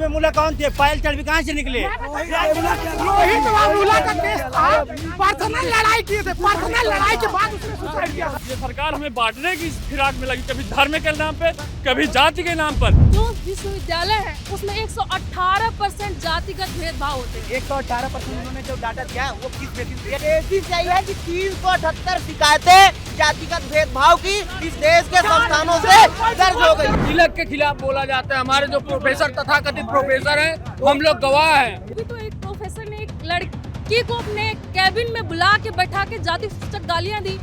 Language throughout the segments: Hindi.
में मुला कौन थे? पायल चढ़ भी कहाँ से निकले? रोहित मुला का केस था, पर्सनल लड़ाई किए थे, पर्सनल लड़ाई के बाद उसने सुसाइड किया। ये सरकार हमें बांटने की फिराक में लगी, कभी धर्म के नाम पे, कभी जाति के नाम पर। जो विश्वविद्यालय है उसमें 118% जातिगत भेदभाव होते हैं। 118% उन्होंने जो डाटा दिया वो किस बेसिस पे? बेसिस यही है कि 378 शिकायतें जातिगत भेदभाव की इस देश के संस्थानों से दर्ज हो गई। तिलक के खिलाफ बोला जाता है। हमारे जो प्रोफेसर तथाकथित प्रोफेसर हैं, हम लोग गवाह हैं। अभी तो एक प्रोफेसर ने एक लड़की को अपने कैबिन में बुला के बैठा के जाति सूचक गालियां दी।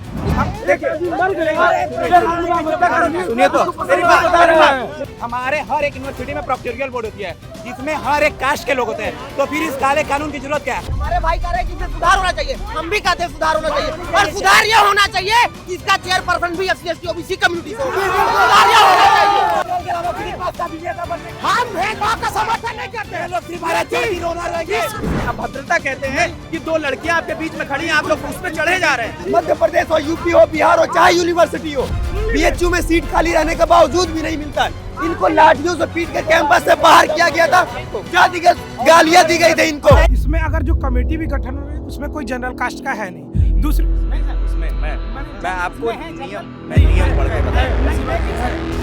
सुनिए तो मेरी बात बता रहा है। हमारे हर एक यूनिवर्सिटी में प्रोक्टोरियल बोर्ड होती है जिसमें हर एक कास्ट के लोग होते हैं, तो फिर इस काले कानून की जरूरत क्या है? हमारे भाई कह रहे हैं कि इसमें सुधार होना चाहिए, हम भी कहते हैं सुधार होना चाहिए, और सुधार ये होना चाहिए कि इसका चेयरपर्सन भी SC ST OBC कम्युनिटी से हो। सुधार ये होना चाहिए। हम भेदभाव का समर्थन नहीं करते। आप भद्रता कहते हैं कि दो लड़कियां आपके बीच में खड़ी हैं, आप लोग उस पे चढ़े जा रहे हैं। मध्य प्रदेश हो, यूपी हो, बिहार हो, चाहे यूनिवर्सिटी हो, BHU में सीट खाली रहने के बावजूद भी नहीं मिलता है। इनको लाठियों से पीट के कैंपस से बाहर किया गया था, जातिगत गालियां दी गई थी इनको। इसमें अगर जो कमेटी भी गठन हो रही है उसमें कोई जनरल कास्ट का है नहीं। दूसरी मैं आपको नियम पढ़ के बताऊं।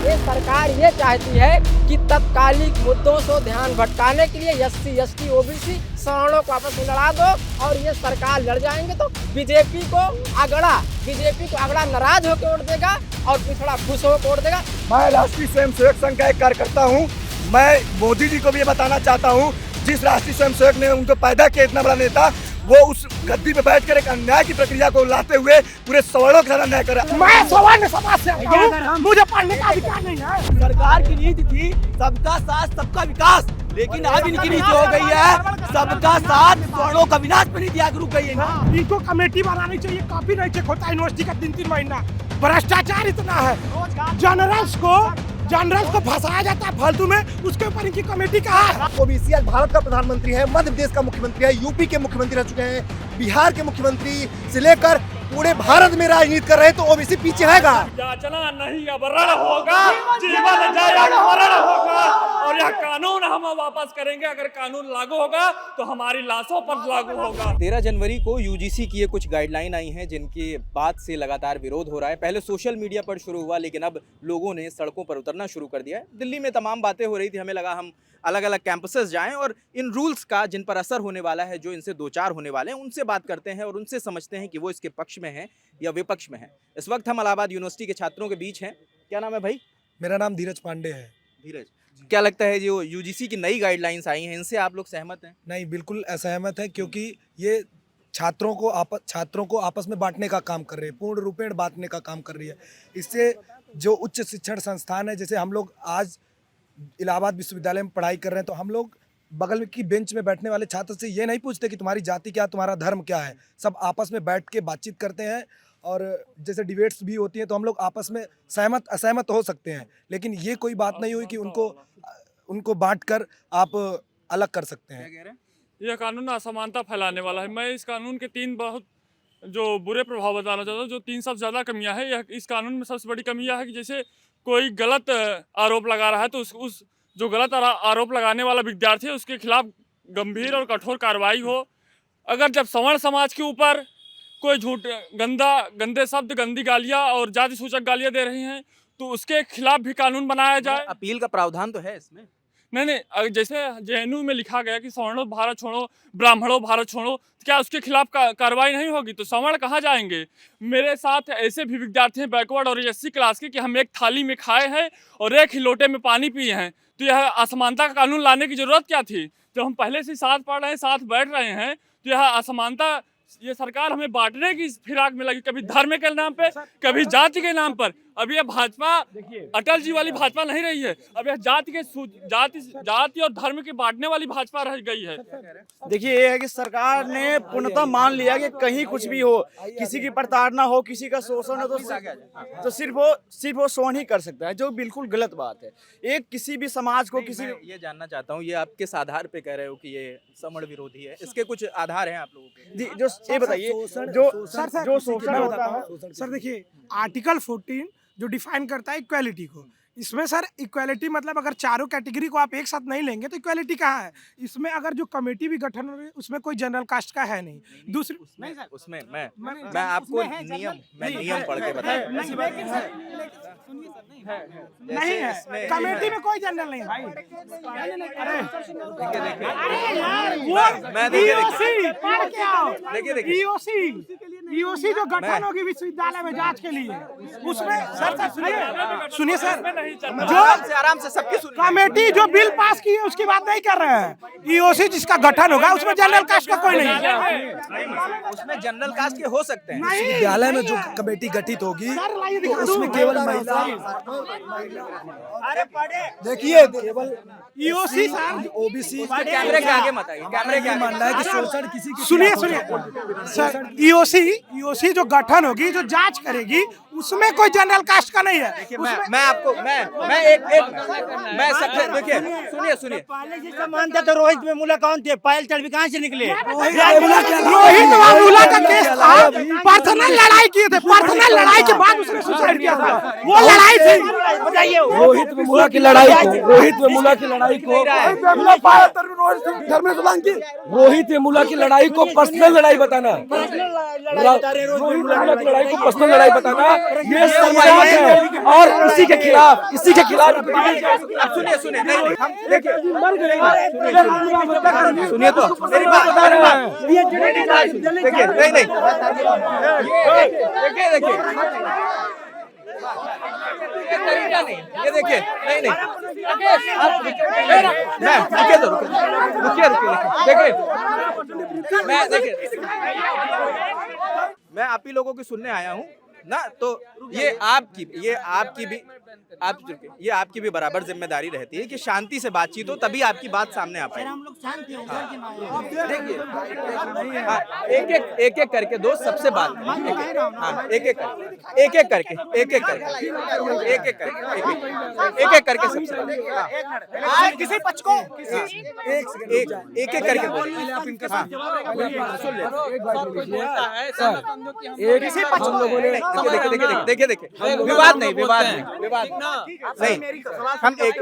ये सरकार ये चाहती है कि तत्कालिक मुद्दों से ध्यान भटकाने के लिए SC ST OBC सवर्णों को आपस में लड़ा दो, और ये सरकार लड़ जाएंगे तो बीजेपी को अगड़ा नाराज होकर वोट देगा और पिछड़ा खुश होकर वोट देगा। मैं राष्ट्रीय स्वयंसेवक संघ का एक कार्यकर्ता हूँ। मैं मोदी जी को भी ये बताना चाहता हूँ, जिस राष्ट्रीय स्वयंसेवक ने उनको पैदा किया, इतना बड़ा नेता, वो उस गद्दी पे बैठकर एक अन्याय की प्रक्रिया को लाते हुए पूरे सवर्णों के साथ अन्याय कर रहा है। मैं सवर्ण समाज से आता हूं, मुझे पढ़ने का अधिकार नहीं है। सरकार की नीति थी सबका साथ सबका विकास, लेकिन अब इनकी नीति हो गई है सबका साथ सवर्णों का विनाश पे नीति आगे रुक गई है। इनको कमेटी बनानी चाहिए, काफी नहीं चेक होता यूनिवर्सिटी का 3-3 महीना। भ्रष्टाचार इतना है, जनरल्स को फंसाया जाता है फालतू में, उसके ऊपर इनकी कमेटी कहाँ है? ओबीसी आज भारत का प्रधानमंत्री है, मध्य प्रदेश का मुख्यमंत्री है, यूपी के मुख्यमंत्री रह चुके हैं, बिहार के मुख्यमंत्री से लेकर पूरे भारत में राजनीति कर रहे हैं, तो ओबीसी पीछे हैगा। याचना नहीं अवरण होगा, जीवन जय मरण होगा, और यह कानून हम वापस करेंगे। अगर कानून लागू होगा तो हमारी लाशों पर लागू होगा। 13 जनवरी को UGC की ये कुछ गाइडलाइन आई हैं जिनके बाद से लगातार विरोध हो रहा है। पहले सोशल मीडिया पर शुरू हुआ, लेकिन अब लोगों ने सड़कों पर उतरना शुरू कर दिया है। दिल्ली में तमाम बातें हो रही थी, हमें लगा हम अलग अलग कैंपसेस जाएं और इन रूल्स का जिन पर असर होने वाला है, जो इनसे दो चार होने वाले हैं, उनसे बात करते हैं और उनसे समझते हैं कि वो इसके पक्ष में हैं या विपक्ष में हैं। इस वक्त हम इलाहाबाद यूनिवर्सिटी के छात्रों के बीच हैं। क्या नाम है भाई? मेरा नाम धीरज पांडे है। धीरज, क्या लगता है जो UGC की नई गाइडलाइंस आई हैं, इनसे आप लोग सहमत हैं? नहीं, बिल्कुल असहमत है, क्योंकि ये छात्रों को आपस में बांटने का काम कर रही है, पूर्ण रूपेण बांटने का काम कर रही है। इससे जो उच्च शिक्षण संस्थान है, जैसे हम लोग आज इलाहाबाद विश्वविद्यालय में पढ़ाई कर रहे हैं, तो हम लोग बगल की बेंच में बैठने वाले छात्र से ये नहीं पूछते कि तुम्हारी जाति क्या, तुम्हारा धर्म क्या है। सब आपस में बैठ के बातचीत करते हैं, और जैसे डिबेट्स भी होती हैं तो हम लोग आपस में सहमत असहमत हो सकते हैं, लेकिन ये कोई बात नहीं हुई कि उनको बांटकर आप अलग कर सकते हैं। यह कानून असमानता फैलाने वाला है। मैं इस कानून के 3 बहुत जो बुरे प्रभाव बताना चाहता हूँ। जो 3 सबसे ज़्यादा कमियाँ हैं, यह इस कानून में सबसे बड़ी कमी यह है कि जैसे कोई गलत आरोप लगा रहा है तो उस जो गलत आरोप लगाने वाला विद्यार्थी है उसके खिलाफ गंभीर और कठोर कार्रवाई हो। अगर जब सवर्ण समाज के ऊपर कोई गंदे शब्द, गंदी गालियाँ और जाति सूचक गालियाँ दे रही हैं तो उसके खिलाफ भी कानून बनाया जाए। अपील का प्रावधान तो है इसमें? नहीं, जैसे JNU में लिखा गया कि सवर्णों भारत छोड़ो, ब्राह्मणों भारत छोड़ो, तो क्या उसके खिलाफ कार्रवाई नहीं होगी? तो सवर्ण कहाँ जाएंगे? मेरे साथ ऐसे भी विद्यार्थी हैं बैकवर्ड और SC क्लास के कि हम एक थाली में खाए हैं और एक ही लोटे में पानी पिए हैं। तो यह असमानता का कानून लाने की जरूरत क्या थी? जब हम पहले से साथ पढ़ रहे हैं, साथ बैठ रहे हैं, तो यह असमानता, ये सरकार हमें बांटने की फिराक में लगी, कभी धर्म के नाम पे, कभी जाति के नाम पर। अब यह भाजपा अटल जी वाली भाजपा नहीं रही है, अब यह जाति और धर्म के बांटने वाली भाजपा रह गई है। देखिए, ये है कि सरकार ने पूर्णतः मान लिया कि कहीं कुछ भी हो, किसी की प्रताड़ना हो, किसी का शोषण हो, तो सिर्फ वो शोषण ही कर सकता है, जो बिल्कुल गलत बात है। एक किसी भी समाज को किसी ये जानना चाहता हूँ, ये आप किस आधार पे कह रहे हो कि ये सवर्ण विरोधी है? इसके कुछ आधार हैं आप लोगों के? जी, जो ये बताइए, जो शोषण होता है। सर देखिए, आर्टिकल 14 जो डिफाइन करता है इक्वालिटी को, इसमें सर इक्वालिटी मतलब अगर चारों कैटेगरी को आप एक साथ नहीं लेंगे तो इक्वालिटी कहाँ है? इसमें अगर जो कमेटी भी गठन हो रही है उसमें कोई जनरल कास्ट का है नहीं। दूसरी उसमें मैं आपको नियम पढ़ के बताऊं। नहीं है, कमेटी में कोई जनरल नहीं है। ईओसी जो गठन होगी विश्वविद्यालय में जांच के लिए, उसमें सर सुनिए सर, जो आराम से सबकी सुनिए। कमेटी जो बिल पास की है उसकी बात नहीं कर रहे हैं। ईओसी जिसका गठन होगा उसमें जनरल कास्ट का कोई नहीं है। उसमें जनरल कास्ट के हो सकते हैं। विद्यालय में जो कमेटी गठित होगी तो उसमें केवल महिला, देखिए केवल ईओसी सर ओबीसी। कैमरे के आगे मत आइए, कैमरे के आगे। मानना है कि शोषण किसी के सुनिए सर, ईओसी जो गठन होगी जो जांच करेगी उसमें कोई जनरल कास्ट का नहीं है। मैं आपको मैं एक मैं सबसे देखिए सुनिए मानते तो रोहित वेमुला कौन थे? पायल चढ़वी कहाँ से निकले? रोहित वेमुला का केस था, पर्सनल लड़ाई किए थे, पर्सनल लड़ाई के बाद उसने सुसाइड किया था। वो लड़ाई थी, बताइए। रोहित वेमुला की लड़ाई को रोहित वेमुला की लड़ाई को पर्सनल लड़ाई बताना, रोहित वेमुला की लड़ाई को पर्सनल लड़ाई बताना, ये समाज है। और इसी के खिलाफ सुनिए नहीं हम देखिए सुनिए तो मेरी बात बता रहे हैं। देखिए नहीं देखिए ये तरीका नहीं, ये देखिए नहीं मैं आप ही लोगों की सुनने आया हूँ ना, तो ये आपकी भी बराबर जिम्मेदारी रहती है कि शांति से बातचीत हो, तभी आपकी बात सामने आ पाए। हम लोग शांति हैं सर के एक एक करके दोस्त सबसे बात एक एक करके सबसे किसी पक्ष को एक करके देखिए विवाद नहीं हम एक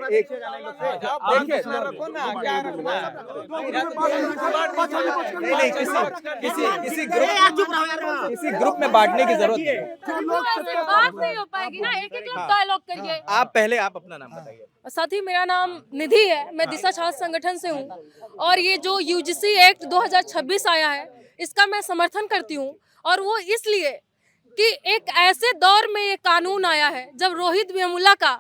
किसी ग्रुप में बांटने की जरूरत नहीं। बात नहीं हो पाएगी ना, एक डायलॉग करिए। आप पहले आप अपना नाम बताइए। साथी, मेरा नाम निधि है, मैं दिशा छात्र संगठन से हूँ और ये जो यूजीसी एक्ट 2026 आया है इसका मैं समर्थन करती हूँ। और वो इसलिए कि एक ऐसे दौर में ये कानून आया है जब रोहित वेमुला का,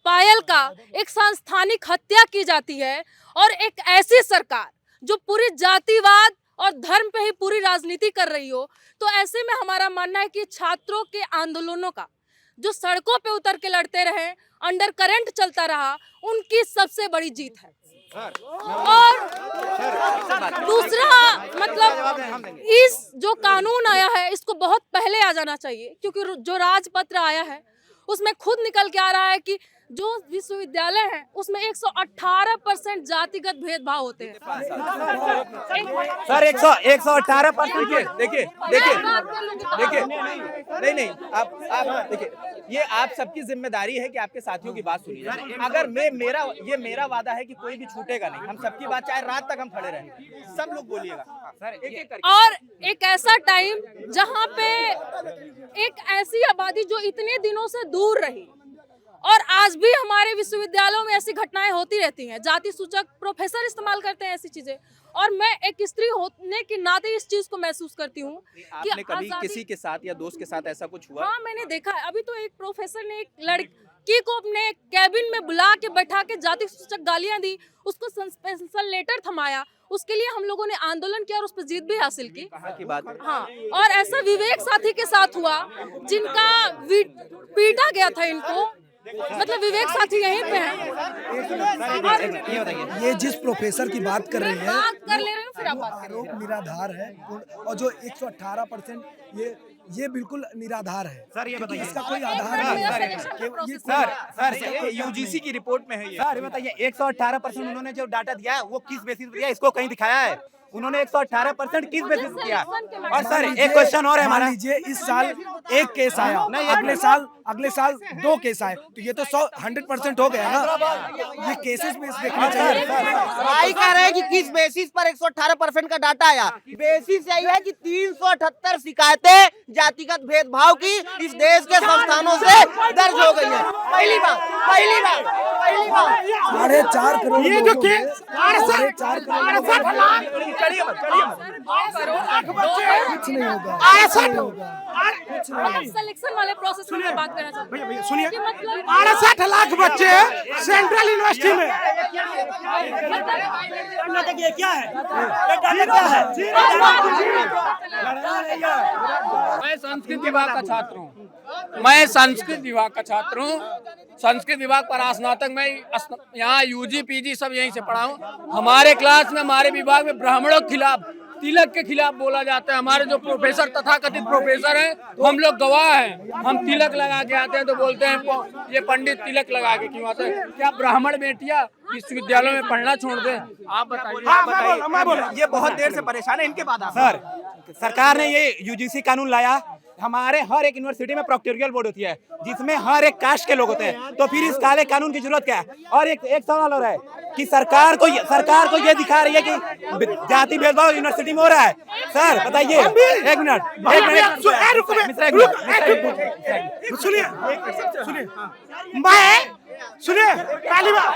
पायल का एक सांस्थानिक हत्या की जाती है और एक ऐसी सरकार जो पूरी जातिवाद और धर्म पे ही पूरी राजनीति कर रही हो, तो ऐसे में हमारा मानना है कि छात्रों के आंदोलनों का जो सड़कों पे उतर के लड़ते रहे, अंडर करंट चलता रहा, उनकी सबसे बड़ी जीत है। और दूसरा मतलब इस जो कानून आया है इसको बहुत पहले आ जाना चाहिए, क्योंकि जो राजपत्र आया है उसमें खुद निकल के आ रहा है कि जो विश्वविद्यालय है उसमें 118% जातिगत भेदभाव होते हैं। सर 118% देखिए नहीं आप देखिए, ये आप सबकी जिम्मेदारी है कि आपके साथियों की बात सुनिए। अगर मेरा वादा है कि कोई भी छूटेगा नहीं, हम सबकी बात चाहे रात तक हम खड़े रहेंगे, सब लोग बोलिएगा सर एक और एक ऐसा टाइम जहाँ पे एक ऐसी आबादी जो इतने दिनों से दूर रही, और आज भी हमारे विश्वविद्यालयों में ऐसी घटनाएं होती रहती हैं, जाति सूचक प्रोफेसर इस्तेमाल करते हैं ऐसी चीजें, और मैं एक स्त्री होने के नाते इस चीज को महसूस करती हूँ कि आपने कभी किसी के साथ या दोस्त के साथ ऐसा कुछ हुआ? हाँ, मैंने देखा है। अभी तो एक प्रोफेसर ने एक लड़की को अपने कैबिन में बुला के बैठा के जाति सूचक गालियां दी, उसको सस्पेंशन लेटर थमाया, उसके लिए हम लोगों ने आंदोलन किया और उस पर जीत भी हासिल की। हाँ, और ऐसा विवेक साथी के साथ हुआ जिनका पीटा गया था इनको, मतलब विवेक साथी यहीं पे है। ये जिस प्रोफेसर की बात कर रही है कर ले रहे हो, फिर आप बात करें। आरोप निराधार है, और जो 118% ये बिल्कुल निराधार है। सर ये बताइए, इसका कोई आधार नहीं है। सर यूजीसी की रिपोर्ट में है ये। सर बताइए 118% उन्होंने जो डाटा दिया है वो किस बेसिस पर दिया है? इसको कहीं दिखाया है? उन्होंने 118% किस बेसिस पे किया? और सर मान एक क्वेश्चन और है मान हमारा। लीजिए इस साल एक केस आया, अगले साल 2 केस आए, तो ये तो 100% हो गया ना। ये केसेस बेस देखना चाहिए। भाई कह रहे हैं कि किस बेसिस पर 118% का डाटा आया? बेसिस यही है कि 378 शिकायतें जातिगत भेदभाव की इस देश के संस्थानों से दर्ज हो गई है। पहली बात 4.5 करोड़ ये जो केस 4.5 करोड़ कुछ नहीं होगा। सिलेक्शन वाले प्रोसेस में बात करना चाहती हूँ। भैया सुनिए, कि मतलब 68 लाख बच्चे सेंट्रल यूनिवर्सिटी में। मैं संस्कृत विभाग का छात्र हूँ। मैं संस्कृत विभाग का छात्र हूँ। संस्कृत विभाग पर स्नातक मैं यहाँ यूजी पीजी सब यहीं से पढ़ा हूँ। हमारे क्लास में हमारे विभाग में ब्राह्मणों के खिलाफ, तिलक के खिलाफ बोला जाता है। हमारे जो प्रोफेसर तथाकथित प्रोफेसर हैं, हम लोग गवाह हैं। हम तिलक लगा के आते हैं तो बोलते हैं ये पंडित तिलक लगा के क्यों आते हैं? क्या ब्राह्मण बेटियां विश्वविद्यालयों में पढ़ना छोड़ दें? आप बताइए। ये बहुत देर से परेशान है, इनके बाद सर सरकार ने ये यूजीसी कानून लाया। हमारे हर एक यूनिवर्सिटी में प्रोक्टोरियल बोर्ड होती है जिसमें हर एक कास्ट के लोग होते हैं, तो फिर इस काले कानून की जरूरत क्या है? और एक सवाल हो रहा है कि सरकार को ये दिखा रही है कि जाति भेदभाव यूनिवर्सिटी में हो रहा है। सर बताइए, एक मिनट सुनिए पहली बात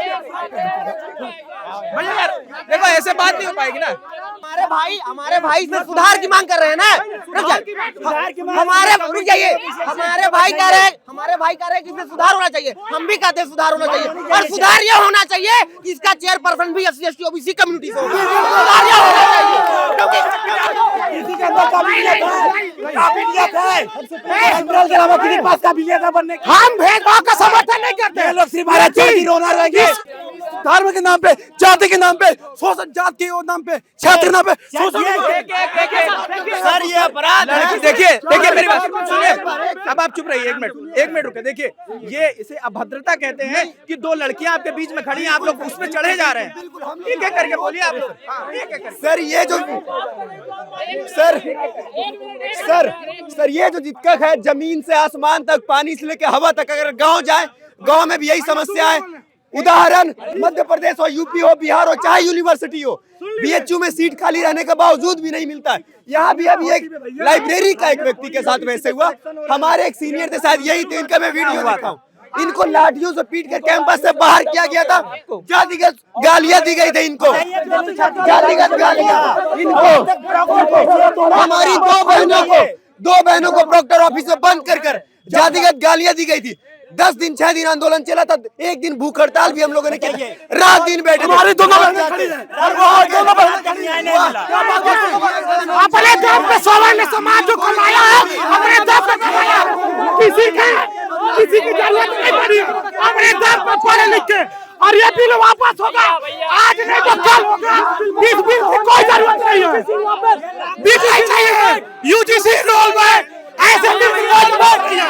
भैया देखो ऐसे बात नहीं हो पाएगी ना। हमारे भाई इसमें सुधार की मांग कर रहे हैं ना। रुक जाइए। हमारे भाई कह रहे हैं कि इसमें सुधार होना चाहिए। हम भी कहते हैं सुधार होना चाहिए, और सुधार ये होना चाहिए कि इसका चेयरपर्सन भी SC ST OBC कम्युनिटी से हो। सुधार ये होना चाहिए क्योंकि हम भेदभाव का समर्थन नहीं करते। लोग सिर्फ भारत छोड़ के रोना रहेंगे। धर्म के नाम पे, जाति के नाम पे, शोषण, जात के नाम पे, क्षेत्र के नाम पे सर ये अपराध। देखिए मेरी बात सुनिए। अब आप चुप रहिए, एक मिनट रुके। देखिए ये इसे अभद्रता कहते हैं कि 2 लड़कियां आपके बीच में खड़ी हैं, आप लोग उस पे चढ़े जा रहे हैं। ठीक है करके बोलिए आप लोग। सर ये जो सर ये जो दिक्कत है, जमीन से आसमान तक, पानी से लेकर हवा तक, अगर गांव जाए, गांव में भी यही समस्या है। उदाहरण मध्य प्रदेश हो, यूपी हो, बिहार हो, चाहे यूनिवर्सिटी हो, BHU में सीट खाली रहने के बावजूद भी नहीं मिलता है। यहाँ भी अभी एक लाइब्रेरी का एक व्यक्ति के साथ वैसे हुआ। हमारे एक सीनियर के साथ यही थे, इनका मैं वीडियो दिखाता हूँ। इनको लाठियों से पीट कर कैंपस से बाहर किया गया था। जातिगत गालियां दी गई थी इनको, जातिगत गालियां इनको। हमारी 2 बहनों को प्रोक्टर ऑफिस में बंद कर जातिगत गालियां दी गई थी। 10 दिन 6 दिन आंदोलन चला था। एक दिन भूख हड़ताल भी हम लोगों ने की, रात दिन बैठे। हमारी दोनों बहनें खड़ी हैं। अपने दम पे सवर्ण समाज जो कमाया है, अपने दम पे कमाया। किसी की जरूरत नहीं पड़ी, अपने दम पे पढ़े लिख के। और ये बिल वापस होगा, आज नहीं तो कल होगा। इस बिल की कोई जरूरत नहीं है, बिल नहीं चाहिए। यूजीसी रोल में ऐसे बिल की कोई जरूरत नहीं है।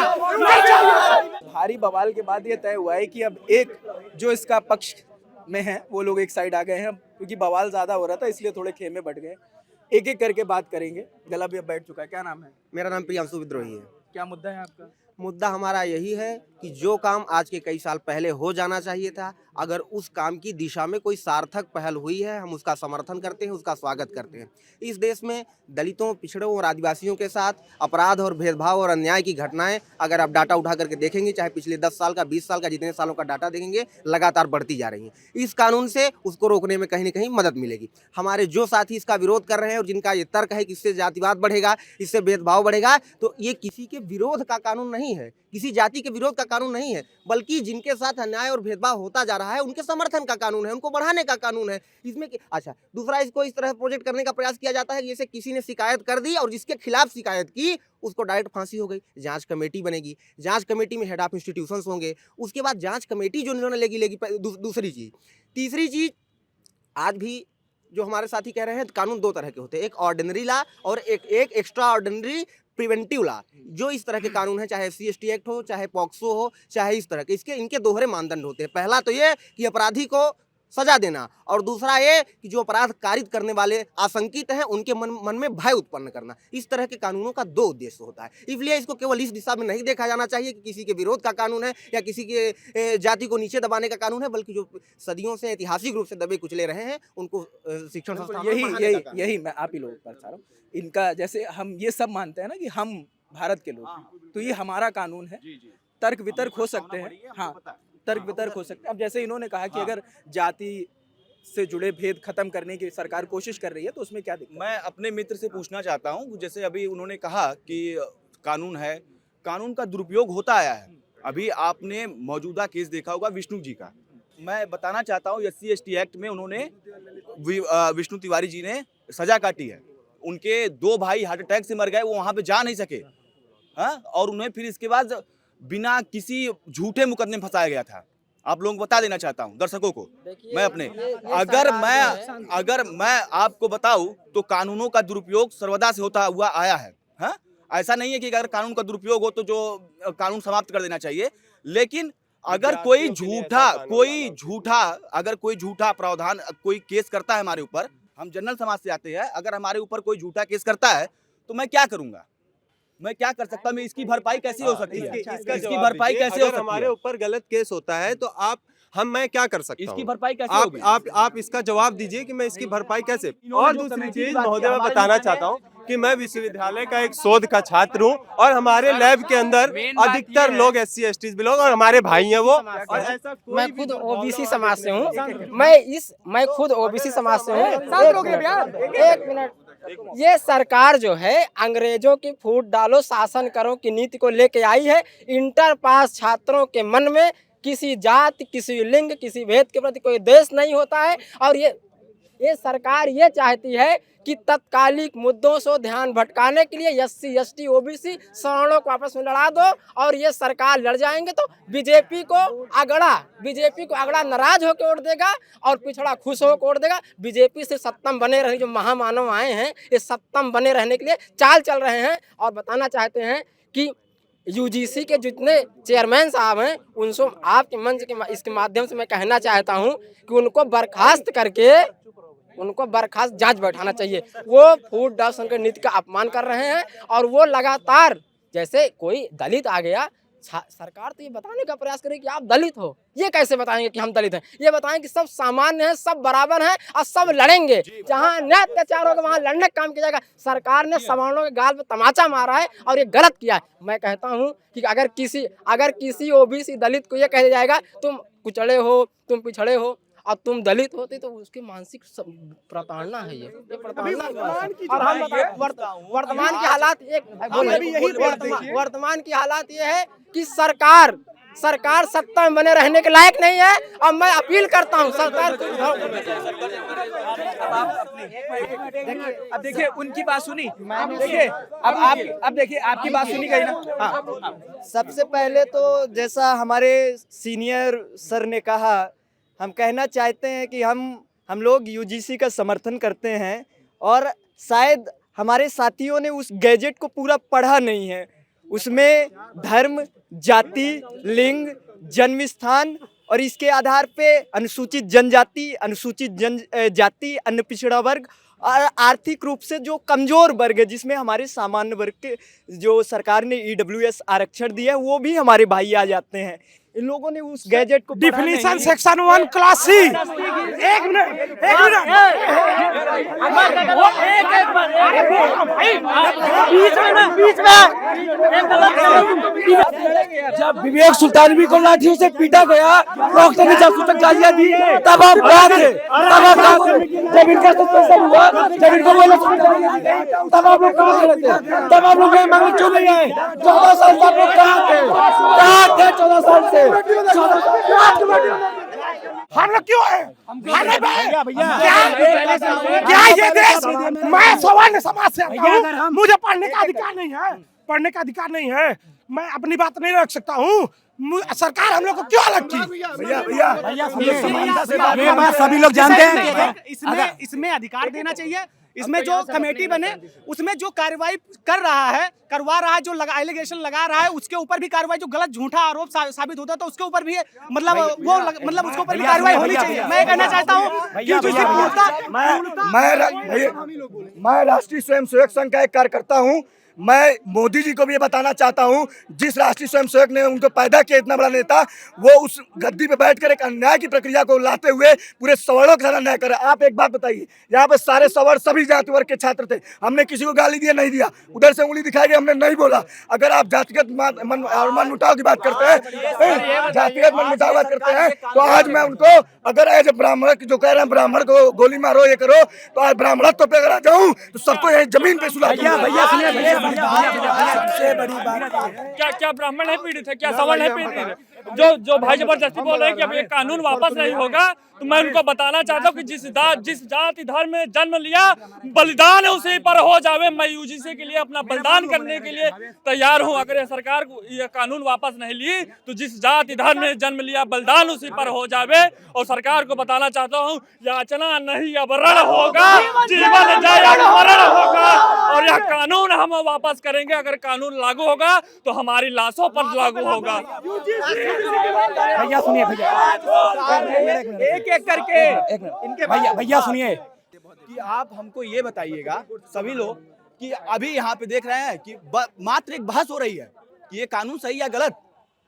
भारी बवाल के बाद ये तय हुआ है कि अब एक जो इसका पक्ष में है वो लोग एक साइड आ गए हैं, क्योंकि बवाल ज्यादा हो रहा था इसलिए थोड़े खेमे बढ़ गए। एक एक करके बात करेंगे। गला भी अब बैठ चुका है। क्या नाम है? मेरा नाम प्रियांशु विद्रोही है। क्या मुद्दा है आपका? मुद्दा हमारा यही है कि जो काम आज के कई साल पहले हो जाना चाहिए था, अगर उस काम की दिशा में कोई सार्थक पहल हुई है, हम उसका समर्थन करते हैं, उसका स्वागत करते हैं। इस देश में दलितों, पिछड़ों और आदिवासियों के साथ अपराध और भेदभाव और अन्याय की घटनाएं अगर आप डाटा उठा करके देखेंगे, चाहे पिछले 10 साल का, 20 साल का, जितने सालों का डाटा देखेंगे, लगातार बढ़ती जा रही हैं। इस कानून से उसको रोकने में कहीं न कहीं मदद मिलेगी। हमारे जो साथी इसका विरोध कर रहे हैं और जिनका ये तर्क है कि इससे जातिवाद बढ़ेगा, इससे भेदभाव बढ़ेगा, तो ये किसी के विरोध का कानून नहीं है, किसी जाति के विरोध का कानून नहीं है, बल्कि जिनके साथ अन्याय और भेदभाव होता जा रहा है उनके समर्थन का कानून है, उनको बढ़ाने का कानून है। इसमें अच्छा, दूसरा, इसको इस तरह प्रोजेक्ट करने का प्रयास किया जाता है कि जैसे किसी ने शिकायत कर दी और जिसके खिलाफ शिकायत की उसको डायरेक्ट फांसी हो गई। जांच कमेटी बनेगी, जांच कमेटी में हेड ऑफ इंस्टीट्यूशंस होंगे, उसके बाद जांच कमेटी जो निर्णय लेगी। दूसरी चीज, तीसरी चीज, आज भी जो हमारे साथी कह रहे हैं कानून 2 तरह के होते हैं, एक ऑर्डिनरी लॉ और एक एक्स्ट्रा ऑर्डिनरी प्रिवेंटिव लॉ। जो इस तरह के कानून है, चाहे SC ST एक्ट हो, चाहे पॉक्सो हो, चाहे इस तरह के, इनके दोहरे मानदंड होते हैं। पहला तो ये कि अपराधी को सजा देना, और दूसरा ये कि जो अपराध कारित करने वाले आशंकित हैं उनके मन में भय उत्पन्न करना। इस तरह के कानूनों का दो उद्देश्य होता है, इसलिए इसको केवल इस दिशा में नहीं देखा जाना चाहिए कि किसी के विरोध का कानून है या किसी के जाति को नीचे दबाने का कानून है, बल्कि जो सदियों से ऐतिहासिक रूप से दबे कुचले रहे हैं उनको शिक्षण संस्थान यही मैं आप ही लोगों पर चाह रहा हूँ। इनका जैसे हम ये सब मानते हैं ना कि हम भारत के लोग हैं, तो ये हमारा कानून है, तर्क वितर्क हो सकते हैं, हाँ तर्क वितर्क हो सकते हैं। अब जैसे इन्होंने कहा कि अगर जाति से जुड़े भेद खत्म करने की सरकार कोशिश कर रही है तो उसमें क्या दिक्कत? मैं अपने मित्र से पूछना चाहता हूं, जैसे अभी उन्होंने कहा कि कानून है, कानून का दुरुपयोग होता आया है। अभी आपने मौजूदा केस देखा होगा विष्णु जी का, मैं बताना चाहता हूं SC ST एक्ट में उन्होंने विष्णु तिवारी जी ने सजा काटी है। उनके 2 भाई हार्ट अटैक से मर गए, वो वहां पे जा नहीं सके, हाँ, और उन्हें फिर इसके बाद बिना किसी झूठे मुकदमे में फंसाया गया था। आप लोगों को बता देना चाहता हूं, दर्शकों को, मैं अपने अगर मैं आपको बताऊं तो कानूनों का दुरुपयोग सर्वदा से होता हुआ आया है, हाँ? ऐसा नहीं है कि अगर कानून का दुरुपयोग हो तो जो कानून समाप्त कर देना चाहिए, लेकिन अगर कोई झूठा प्रावधान कोई केस करता है हमारे ऊपर, हम जनरल समाज से आते हैं, अगर हमारे ऊपर कोई झूठा केस करता है तो मैं क्या करूंगा, मैं क्या कर सकता हूँ, मैं इसकी भरपाई कैसे हो सकती है, इसकी भरपाई कैसे हो सकती है? हमारे ऊपर गलत केस होता है तो मैं क्या कर सकता हूँ, इसकी भरपाई कैसे होगी? आप इसका जवाब दीजिए कि मैं इसकी भरपाई कैसे। और दूसरी चीज महोदय मैं बताना चाहता हूँ कि मैं विश्वविद्यालय का एक शोध का छात्र हूँ और हमारे लैब के अंदर अधिकतर लोग SC ST बिलोंग और हमारे भाई हैं वो, और ऐसा मैं खुद OBC समाज से हूँ, मैं खुद OBC समाज से हूँ। एक मिनट, ये सरकार जो है अंग्रेजों की फूट डालो शासन करो की नीति को लेके आई है। इंटर पास छात्रों के मन में किसी जाति, किसी लिंग, किसी भेद के प्रति कोई द्वेष नहीं होता है, और ये सरकार ये चाहती है कि तत्कालिक मुद्दों से ध्यान भटकाने के लिए SC ST OBC सवर्णों को आपस में लड़ा दो, और ये सरकार लड़ जाएंगे तो बीजेपी को अगड़ा नाराज होकर वोट देगा और पिछड़ा खुश होकर वोट देगा। बीजेपी से सत्तम बने रहे जो महामानव आए हैं, ये सत्तम बने रहने के लिए चाल चल रहे हैं। और बताना चाहते हैं कि UGC के जितने चेयरमैन साहब हैं उनसे आपके मंच के इसके माध्यम से मैं कहना चाहता हूं कि उनको बर्खास्त करके जांच बैठाना चाहिए। वो फूड डाउन के नीति का अपमान कर रहे हैं, और वो लगातार, जैसे कोई दलित आ गया, सरकार तो ये बताने का प्रयास करे कि आप दलित हो। ये कैसे बताएंगे कि हम दलित हैं? ये बताएं कि सब सामान्य हैं, सब बराबर हैं और सब लड़ेंगे। जहां अन्याय अत्याचार होगा वहां लड़ने का काम किया जाएगा। सरकार ने सवर्णों के गाल पे तमाचा मारा है और ये गलत किया है। मैं कहता हूं कि अगर किसी OBC दलित को ये कह जाएगा तुम कुचले हो, तुम पिछड़े हो और तुम दलित होते, तो उसकी मानसिक प्रताड़ना है। ये प्रताड़ना। और हम वर्तमान की हालात वर्तमान की हालात ये है कि सरकार सत्ता में बने रहने के लायक नहीं है। और मैं अपील करता हूं सरकार को। अब देखिए उनकी बात सुनी, देखिए अब देखिए आपकी बात सुनी गई ना। हाँ। सबसे पहले तो जैसा हमारे सीनियर सर ने कहा, हम कहना चाहते हैं कि हम लोग UGC का समर्थन करते हैं, और शायद हमारे साथियों ने उस गैजेट को पूरा पढ़ा नहीं है। उसमें धर्म, जाति, लिंग, जन्म स्थान और इसके आधार पे अनुसूचित जनजाति, अनुसूचित जनजाति, अन्य पिछड़ा वर्ग और आर्थिक रूप से जो कमजोर वर्ग है, जिसमें हमारे सामान्य वर्ग के जो सरकार ने EWS आरक्षण दिया है वो भी हमारे भाई आ जाते हैं। इन लोगों ने उस गैजेट को डिफिनीशन सेक्शन 1 क्लास C। एक मिनट जब विवेक सुल्तानवी को लाठियों से पीटा गया, डॉक्टर ने जासूसक गालियां दी, तब आप कहाँ थे? जब इनका सस्पेंशन हुआ, जब इनको बोला तब आप लोग कहाँ थे? तब आप लोग मांगने क्यों नहीं आए? 14 साल से आप लोग कहाँ थे? 14 साल से हम लोग क्यों है? क्या ये देश? मैं सवर्ण समाज से आता हूँ, मुझे पढ़ने का अधिकार नहीं है। मैं अपनी बात नहीं रख सकता हूँ। सरकार हम लोग को क्यों अलग की? भैया ये बात सभी लोग जानते हैं। इसमें अधिकार देना चाहिए। इसमें जो कमेटी बने उसमें जो कार्रवाई करवा रहा है, जो एलिगेशन लगा रहा है, उसके ऊपर भी कार्रवाई, जो गलत झूठा आरोप साबित होता है तो उसके ऊपर भी मतलब उसके ऊपर भी कार्रवाई होनी चाहिए। मैं कहना चाहता हूँ मैं राष्ट्रीय स्वयंसेवक संघ का एक कार्यकर्ता हूँ। मैं मोदी जी को भी ये बताना चाहता हूँ, जिस राष्ट्रीय स्वयंसेवक ने उनको पैदा किया इतना बड़ा नेता, वो उस गद्दी पे बैठकर एक अन्याय की प्रक्रिया को लाते हुए पूरे सवर्णों के साथ अन्याय करे। आप एक बात बताइए, यहाँ पे सारे सवर्ण सभी जाति वर्ग के छात्र थे, हमने किसी को गाली दिया नहीं दिया, उधर से उंगली दिखाई गई हमने नहीं बोला। अगर आप जातिगत मन मुटाव की बात करते हैं, जातिगत मन मुटाव बात करते हैं, तो आज मैं उनको अगर एज ब्राह्मण जो कह रहे हैं ब्राह्मण को गोली मारो ये करो, तो आज ब्राह्मणत्व पे अगर आ जाऊँ तो सबको यही जमीन पे सुला। सबसे बड़ी बात क्या ब्राह्मण है पीड़ित है, क्या सवर्ण है पीड़ित है? जो भाई जबरदस्ती बोल रहे हैं कि अब ये कानून वापस नहीं होगा, तो मैं उनको बताना चाहता हूँ कि जिस जाति धर्म में जन्म लिया बलिदान उसी पर हो जावे। मैं यूजीसी के लिए अपना बलिदान करने के लिए तैयार हूँ। अगर ये सरकार ये कानून वापस नहीं ली तो जिस जाति धर्म में जन्म लिया बलिदान उसी पर हो जावे। और सरकार को बताना चाहता हूँ, याचना नहीं अवरण होगा, जीवन जाए मरण होगा। और यह कानून हम वापस करेंगे। अगर कानून लागू होगा तो हमारी लाशों पर लागू होगा। भैया सुनिए, एक एक करके इनके भैया सुनिए कि आप हमको ये बताइएगा सभी लोग कि अभी यहाँ पे देख रहे हैं कि मात्र एक बहस हो रही है कि ये कानून सही या गलत,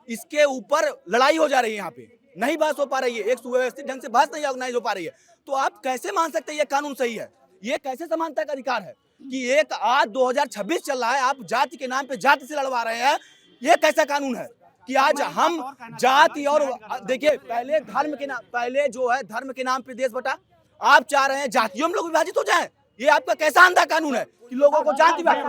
इसके ऊपर लड़ाई हो जा रही है। यहाँ पे नहीं बहस हो पा रही है, एक सुव्यवस्थित ढंग से बहस नहीं ऑर्गेनाइज हो पा रही है। तो आप कैसे मान सकते हैं ये कानून सही है? ये कैसे समानता का अधिकार है कि एक आज 2026 चल रहा है, आप जाति के नाम पे जाति से लड़वा रहे हैं? ये कैसा कानून है कि आज हम जाति और देखिए पहले धर्म के नाम पे देश बटा, आप चाह रहे हैं जातियों में लोग विभाजित हो जाएं। ये आपका कैसा अंधा कानून है कि लोगों को जाति आप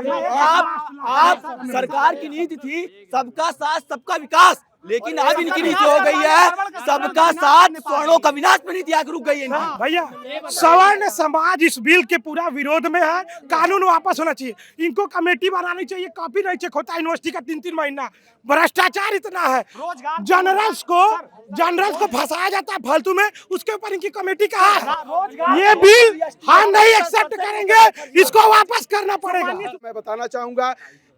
सरकार की नीति थी सबका साथ सबका विकास, लेकिन अब इनकी नीति हो गई है सबका साथ सवर्णों का विनाश पे नीति आगे रुक गई है इनकी। भैया सवर्ण समाज इस बिल के पूरा विरोध में है। कानून वापस होना चाहिए, इनको कमेटी बनानी चाहिए। कॉपी नहीं चेक होता यूनिवर्सिटी का 3-3 महीना, भ्रष्टाचार इतना है। जनरल्स को फंसाया जाता है फालतू में, उसके ऊपर इनकी कमेटी का है। ये बिल हम नहीं एक्सेप्ट करेंगे, इसको वापस करना पड़ेगा। मैं बताना चाहूंगा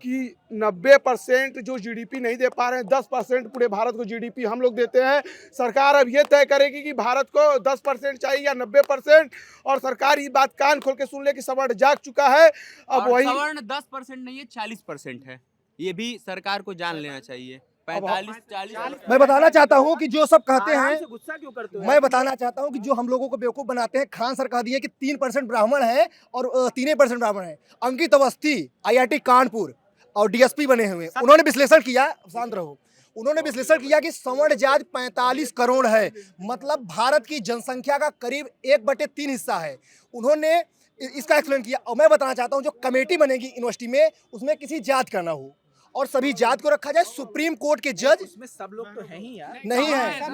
कि 90% जो जीडीपी नहीं दे पा रहे हैं, 10% पूरे भारत को जीडीपी हम लोग देते हैं। सरकार अब ये तय करेगी कि भारत को 10% चाहिए या 90%, और सरकार ये बात कान खोल के सुन ले कि सवर्ण जाग चुका है। अब वही सवर्ण 10% नहीं है, 40% है। ये भी सरकार को जान लेना चाहिए। 45-40। मैं बताना चाहता हूँ कि जो सब कहते हैं, गुस्सा क्यों करते हो? मैं बताना चाहता हूँ कि जो हम लोगों को बेवकूफ़ बनाते हैं, खान सर कह दिए कि 3% ब्राह्मण है और 3% ब्राह्मण है। अंकित अवस्थी IIT कानपुर और DSP बने हुए, उन्होंने विश्लेषण किया, शांत रहो, उन्होंने विश्लेषण किया कि सवर्ण जाति 45 करोड़ है, मतलब भारत की जनसंख्या का करीब 1/3 हिस्सा है। उन्होंने इसका एक्सप्लेन किया। और मैं बताना चाहता हूँ जो कमेटी बनेगी यूनिवर्सिटी में, उसमें किसी जात का ना हो और सभी जात को रखा जाए। सुप्रीम कोर्ट के जज उसमें सब लोग तो हैं ही यार। नहीं है।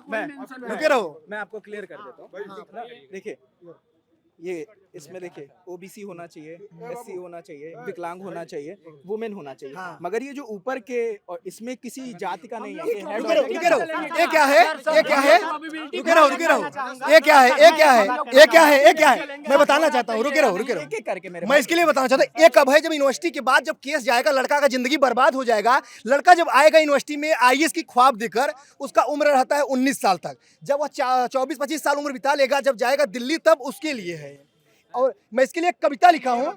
मैं रुके रहो, मैं आपको क्लियर कर देता हूँ। देखिए ये इसमें देखिए OBC होना चाहिए, SC होना चाहिए, विकलांग होना चाहिए, वुमेन होना चाहिए। मगर ये जो ऊपर के और इसमें किसी जाति का नहीं है। रुके रहो, ये क्या है? रुके रहो, ये क्या है? मैं बताना चाहता हूँ, रुके रहो। मैं इसके लिए बताना चाहता हूँ, ये कब है? जब यूनिवर्सिटी के बाद जब केस जाएगा, लड़का का जिंदगी बर्बाद हो जाएगा। लड़का जब आएगा यूनिवर्सिटी में IAS की ख्वाब देकर, उसका उम्र रहता है 19 साल तक। जब वह 24-25 साल उम्र बिता लेगा, जब जाएगा दिल्ली, तब उसके लिए है। और मैं इसके लिए एक कविता लिखा हूँ,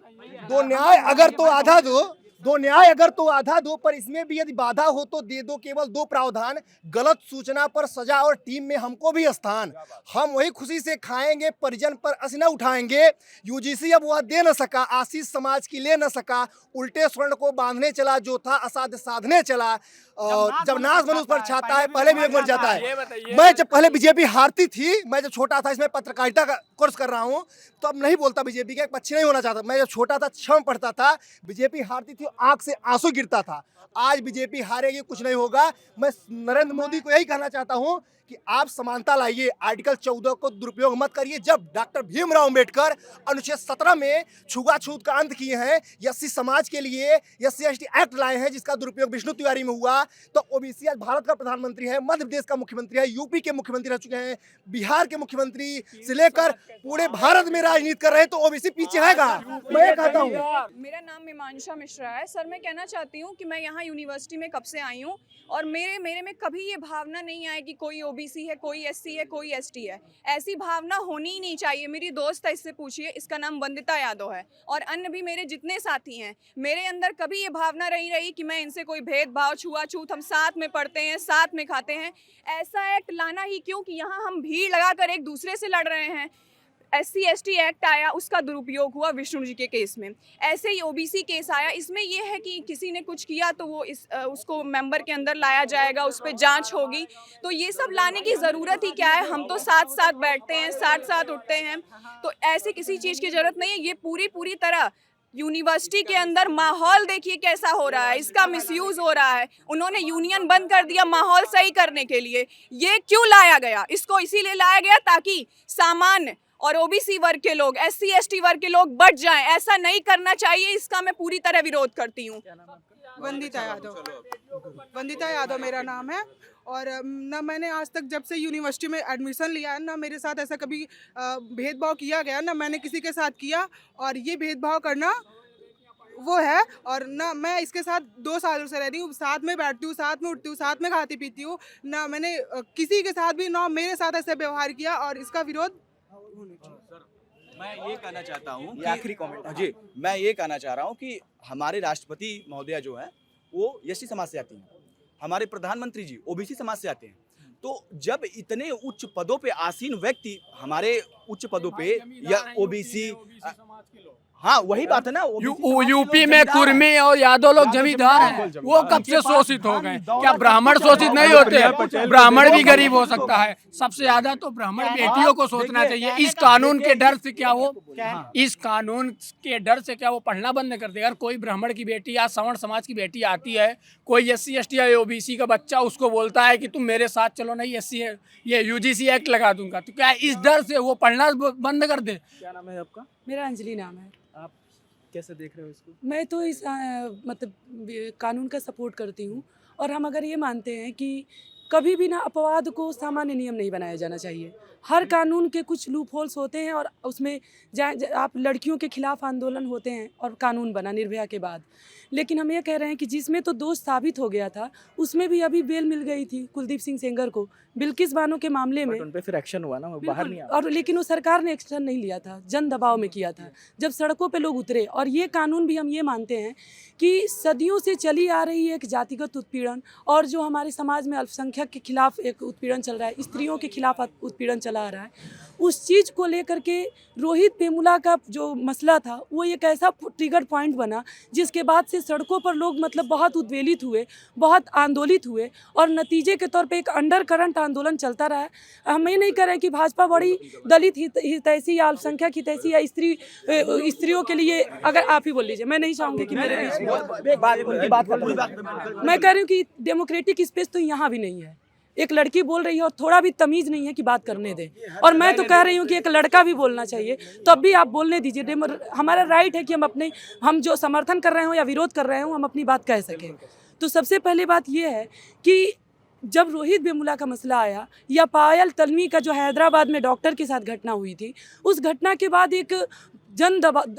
दो न्याय अगर तो आधा दो, पर इसमें भी यदि बाधा हो तो दे दो केवल 2 प्रावधान। गलत सूचना पर सजा और टीम में हमको भी स्थान। हम वही खुशी से खाएंगे, परिजन पर अस न उठाएंगे। UGC अब वह दे न सका, आशीष समाज की ले न सका। उल्टे स्वर्ण को बांधने चला, जो था असाध्य साधने चला। और जब नाश मनुष्य पर छाता है, पहले भी एक मर जाता है। मैं जब पहले बीजेपी हारती थी, मैं जब छोटा था, इसमें पत्रकारिता का कोर्स कर रहा हूँ, तो अब नहीं बोलता बीजेपी का, एक पक्षी नहीं होना चाहता। मैं जब छोटा था, 6 में पढ़ता था, बीजेपी हारती थी तो आंख से आंसू गिरता था। आज बीजेपी हारेगी, कुछ नहीं होगा। मैं नरेंद्र मोदी को यही कहना चाहता हूं कि आप समानता लाइए, आर्टिकल 14 को दुरुपयोग मत करिए। जब डॉक्टर भीमराव अंबेडकर अनुच्छेद 17 में छुआछूत का अंत किए हैं, एससी समाज के लिए SC/ST एक्ट लाए हैं जिसका दुरुपयोग विष्णु तिवारी में हुआ, तो ओबीसी आज भारत का प्रधानमंत्री है, मध्य प्रदेश का मुख्यमंत्री है, यूपी के मुख्यमंत्री रह चुके हैं, बिहार के मुख्यमंत्री से लेकर पूरे भारत में राजनीति कर रहे हैं, तो ओबीसी पीछे आएगा। मैं ये कहता हूँ। मेरा नाम मीमांशा मिश्रा है। सर, मैं कहना चाहती हूँ कि मैं यहाँ यूनिवर्सिटी में कब से आई हूँ और मेरे में कभी ये भावना नहीं आई कि कोई ओबीसी है, कोई SC है, कोई ST है। ऐसी भावना होनी ही नहीं चाहिए। मेरी दोस्त है, इससे पूछिए, इसका नाम वंदिता यादव है, और अन्य भी मेरे जितने साथी हैं, मेरे अंदर कभी ये भावना नहीं रही कि मैं इनसे कोई भेदभाव, छुआछूत, हम साथ में पढ़ते हैं, साथ में खाते हैं। ऐसा एक्ट लाना ही क्यों कि यहाँ हम भीड़ लगाकर एक दूसरे से लड़ रहे हैं। SC/ST एक्ट आया, उसका दुरुपयोग हुआ विष्णु जी के केस में। ऐसे ही OBC केस आया, इसमें यह है कि किसी ने कुछ किया तो वो उसको मेंबर के अंदर लाया जाएगा, उस पर जांच होगी। तो ये सब लाने की ज़रूरत ही क्या है? हम तो साथ साथ बैठते हैं, साथ साथ उठते हैं, तो ऐसे किसी चीज़ की ज़रूरत नहीं है। ये पूरी तरह यूनिवर्सिटी के अंदर माहौल देखिए कैसा हो रहा है, इसका मिसयूज़ हो रहा है। उन्होंने यूनियन बंद कर दिया माहौल सही करने के लिए। ये क्यों लाया गया? इसको इसीलिए लाया गया ताकि सामान्य और OBC वर्ग के लोग, SC/ST वर्ग के लोग बढ़ जाएं। ऐसा नहीं करना चाहिए, इसका मैं पूरी तरह विरोध करती हूँ। वंदिता यादव मेरा नाम है, और ना मैंने आज तक जब से यूनिवर्सिटी में एडमिशन लिया है, ना मेरे साथ ऐसा कभी भेदभाव किया गया, ना मैंने किसी के साथ किया, और ये भेदभाव करना वो है। और ना मैं इसके साथ 2 सालों से रह रही हूँ, साथ में बैठती हूँ, साथ में उठती हूँ, साथ में खाती पीती हूँ। ना मैंने किसी के साथ भी, ना मेरे साथ ऐसा व्यवहार किया, और इसका विरोध मैं ये कहना चाहता हूँ कि आखिरी कमेंट जी, मैं ये कहना चाह रहा हूँ कि हमारे राष्ट्रपति महोदया जो है वो SC समाज से आती हैं, हमारे प्रधानमंत्री जी OBC समाज से आते हैं। तो जब इतने उच्च पदों पे आसीन व्यक्ति हमारे उच्च पदों पे या OBC, हाँ वही बात है ना, यूपी में कुर्मी और यादव लोग जमींदार हैं, वो कब से शोषित हो गए? क्या ब्राह्मण शोषित नहीं होते हैं? ब्राह्मण भी गरीब हो सकता है। सबसे ज्यादा तो ब्राह्मण बेटियों को सोचना चाहिए। इस कानून के डर से क्या वो पढ़ना बंद कर देगा? अगर कोई ब्राह्मण की बेटी या सवर्ण समाज की बेटी आती है, कोई SC/ST या OBC का बच्चा उसको बोलता है कि तुम मेरे साथ चलो, नहीं SC है, ये UGC एक्ट लगा दूंगा, तो क्या इस डर से वो पढ़ना बंद कर दे? क्या नाम है आपका? मेरा अंजलि नाम है। आप कैसे देख रहे हो इसको? मैं तो इस मतलब कानून का सपोर्ट करती हूँ, और हम अगर ये मानते हैं कि कभी भी ना अपवाद को सामान्य नियम नहीं बनाया जाना चाहिए। हर कानून के कुछ लूप होल्स होते हैं, और उसमें आप लड़कियों के खिलाफ आंदोलन होते हैं और कानून बना निर्भया के बाद। लेकिन हम ये कह रहे हैं कि जिसमें तो दोष साबित हो गया था, उसमें भी अभी बेल मिल गई थी कुलदीप सिंह सेंगर को बिल्किस बानो के मामले में। उन पे फिर एक्शन हुआ ना, वो बाहर नहीं आया। और लेकिन वो सरकार ने एक्शन नहीं लिया था, जन दबाव में किया था, जब सड़कों पे लोग उतरे। और ये कानून भी हम ये मानते हैं कि सदियों से चली आ रही है एक जातिगत उत्पीड़न, और जो हमारे समाज में अल्पसंख्यक के खिलाफ एक उत्पीड़न चल रहा है, स्त्रियों के खिलाफ उत्पीड़न चला आ रहा है, उस चीज़ को लेकर के रोहित वेमुला का जो मसला था वो एक ऐसा ट्रिगर पॉइंट बना जिसके बाद से सड़कों पर लोग मतलब बहुत उद्वेलित हुए, बहुत आंदोलित हुए, और नतीजे के तौर पे एक अंडर करंट आंदोलन चलता रहा है। हम ये नहीं कह रहे हैं कि भाजपा बड़ी दलित हितैषी या अल्पसंख्यक हितैषी या स्त्रियों के लिए, अगर आप ही बोल लीजिए, मैं नहीं चाहूँगी कि मेरे बीच मैं कह रही हूँ कि डेमोक्रेटिक स्पेस तो यहाँ भी नहीं है। एक लड़की बोल रही है और थोड़ा भी तमीज़ नहीं है कि बात करने दें, और मैं तो कह रही हूँ कि एक लड़का भी बोलना चाहिए, तब भी आप बोलने दीजिए। हमारा राइट है कि हम जो समर्थन कर रहे हो या विरोध कर रहे हो, हम अपनी बात कह सकें। तो सबसे पहले बात यह है कि जब रोहित वेमुला का मसला आया, या पायल तन्वी का जो हैदराबाद में डॉक्टर के साथ घटना हुई थी, उस घटना के बाद एक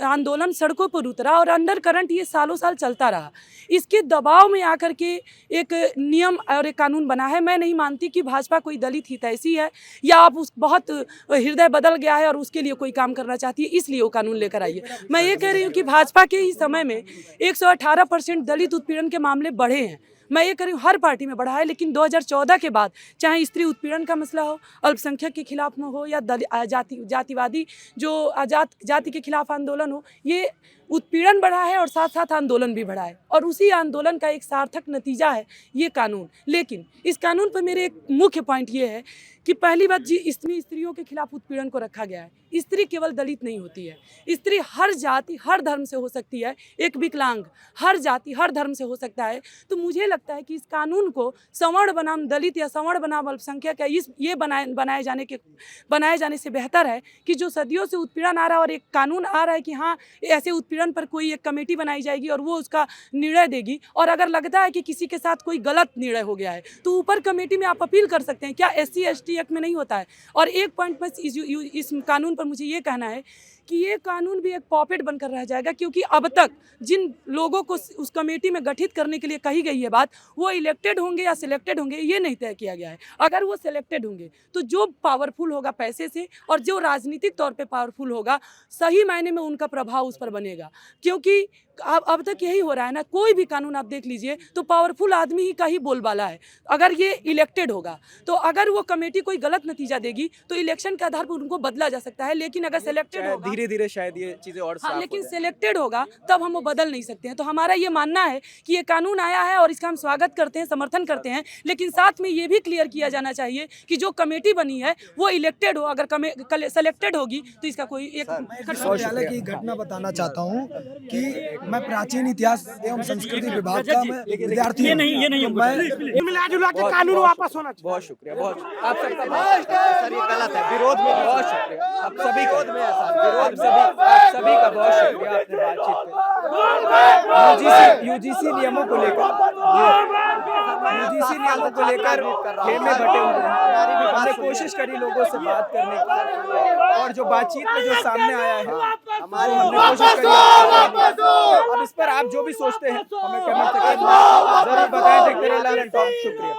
आंदोलन सड़कों पर उतरा, और अंडर करंट ये सालों साल चलता रहा। इसके दबाव में आकर के एक नियम और एक कानून बना है। मैं नहीं मानती कि भाजपा कोई दलित हितैषी है, या आप बहुत हृदय बदल गया है और उसके लिए कोई काम करना चाहती है इसलिए वो कानून लेकर आई है। मैं ये कह रही हूँ कि भाजपा के ही समय में 118% दलित उत्पीड़न के मामले बढ़े हैं। मैं ये कह रही हूँ हर पार्टी में बढ़ा है, लेकिन 2014 के बाद चाहे स्त्री उत्पीड़न का मसला हो, अल्पसंख्यक के खिलाफ में हो, या जातिवादी जो जाति के खिलाफ आंदोलन हो, ये उत्पीड़न बढ़ा है और साथ साथ आंदोलन भी बढ़ा है, और उसी आंदोलन का एक सार्थक नतीजा है ये कानून। लेकिन इस कानून पर मेरे एक मुख्य पॉइंट ये है कि पहली बात जी इसमें स्त्रियों के खिलाफ उत्पीड़न को रखा गया है। स्त्री केवल दलित नहीं होती है, स्त्री हर जाति हर धर्म से हो सकती है, एक विकलांग हर जाति हर धर्म से हो सकता है। तो मुझे लगता है कि इस कानून को सवर्ण बनाम दलित या सवर्ण बनाम अल्पसंख्यक या ये बनाए जाने से बेहतर है कि जो सदियों से उत्पीड़न आ रहा है और एक कानून आ रहा है कि हाँ ऐसे उत्पीड़न पर कोई एक कमेटी बनाई जाएगी और वो उसका निर्णय देगी। और अगर लगता है कि किसी के साथ कोई गलत निर्णय हो गया है तो ऊपर कमेटी में आप अपील कर सकते हैं। क्या SC ST एक्ट में नहीं होता है? और एक पॉइंट में इस कानून पर मुझे ये कहना है कि ये कानून भी एक पॉपेट बनकर रह जाएगा, क्योंकि अब तक जिन लोगों को उस कमेटी में गठित करने के लिए कही गई है बात, वो इलेक्टेड होंगे या सिलेक्टेड होंगे ये नहीं तय किया गया है। अगर वो सिलेक्टेड होंगे तो जो पावरफुल होगा पैसे से और जो राजनीतिक तौर पे पावरफुल होगा, सही मायने में उनका प्रभाव उस पर बनेगा। क्योंकि अब तक यही हो रहा है ना, कोई भी कानून आप देख लीजिए तो पावरफुल आदमी ही का ही बोलबाला है। अगर ये इलेक्टेड होगा तो अगर वो कमेटी कोई गलत नतीजा देगी तो इलेक्शन के आधार पर उनको बदला जा सकता है, लेकिन अगर सिलेक्टेड होगा धीरे धीरे शायद ये चीजें और साफ हो लेकिन जाए। सिलेक्टेड होगा तब हम वो बदल नहीं सकते हैं। तो हमारा ये मानना है कि ये कानून आया है और इसका हम स्वागत करते हैं, समर्थन करते हैं, लेकिन साथ में ये भी क्लियर किया जाना चाहिए कि जो कमेटी बनी है वो इलेक्टेड हो। अगर सेलेक्टेड होगी तो इसका कोई एक विश्वविद्यालय की घटना बताना चाहता हूँ कि मैं प्राचीन इतिहास एवं संस्कृति विभाग का मैं विद्यार्थी हूँ। मिला जुला के कानून वापस होना चाहिए। बहुत शुक्रिया, बहुत आप सबका सर, ये गलत है, विरोध में बहुत शुक्रिया आप सभी का, आप सभी का बहुत शुक्रिया आपने बातचीत पे। यूजीसी नियमों को लेकर खेमे बटे हुए हैं। हमने कोशिश करी लोगों से बात करने की और जो बातचीत में जो सामने आया है हमने कोशिश करी। अब इस पर आप जो भी सोचते हैं हमें कमेंट सेक्शन में जरूर बताएं। देखते रहिए लालन टॉप। शुक्रिया।